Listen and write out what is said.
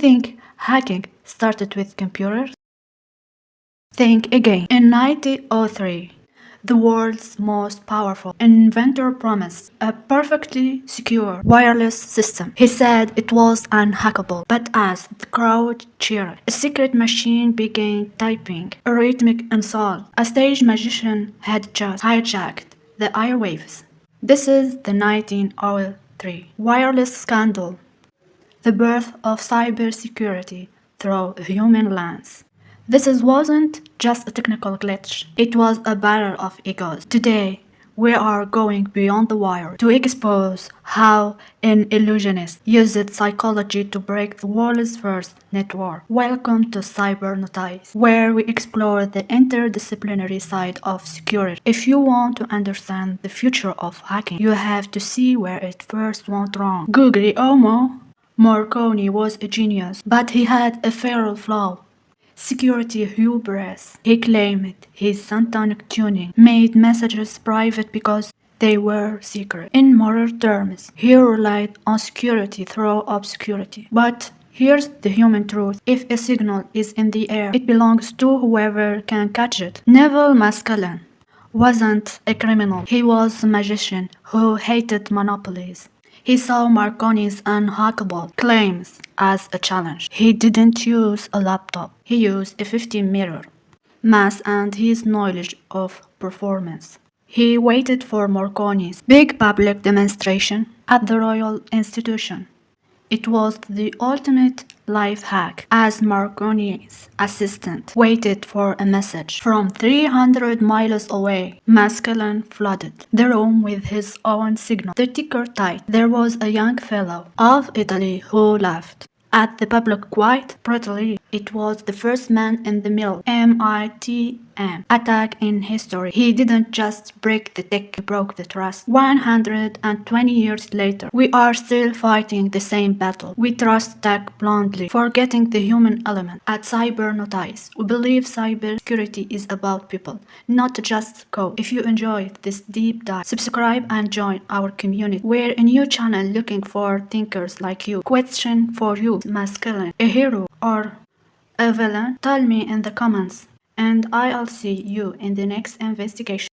think hacking started with computers? Think again. In 1903, the world's most powerful inventor promised a perfectly secure wireless system. He said it was unhackable, but as the crowd cheered, a secret machine began typing a rhythmic insult. A stage magician had just hijacked the airwaves. This is the 1903 wireless scandal, the birth of cybersecurity through a human lens. Wasn't just a technical glitch, it was a battle of egos. Today, we are going beyond the wire to expose how an illusionist used psychology to break the world's first network. Welcome to Cybernotiz, where we explore the interdisciplinary side of security. If you want to understand the future of hacking, you have to see where it first went wrong. Guglielmo Marconi was a genius, but he had a fatal flaw. Security hubris. He claimed his syntonic tuning made messages private because they were secret. In modern terms, he relied on security through obscurity. But here's the human truth. If a signal is in the air, it belongs to whoever can catch it. Nevil Maskelyne wasn't a criminal. He was a magician who hated monopolies. He saw Marconi's unhackable claims as a challenge. He didn't use a laptop. He used a 50-mirror mass and his knowledge of performance. He waited for Marconi's big public demonstration at the Royal Institution. It was the ultimate life hack, as Marconi's assistant waited for a message from 300 miles away. Maskelyne flooded the room with his own signal. The ticker ticked. There was a young fellow of Italy who laughed at the public quite prettily. It was the first man-in-the-mill MITM attack in history. He didn't just break the tech, he broke the trust. 120 years later, we are still fighting the same battle. We trust tech blindly, forgetting the human element. At Cybernotiz, we believe cybersecurity is about people, not just code. If you enjoyed this deep dive, subscribe and join our community. We're a new channel looking for thinkers like you. Question for you: Maskelyne, a hero or a villain? Tell me in the comments, and I'll see you in the next investigation.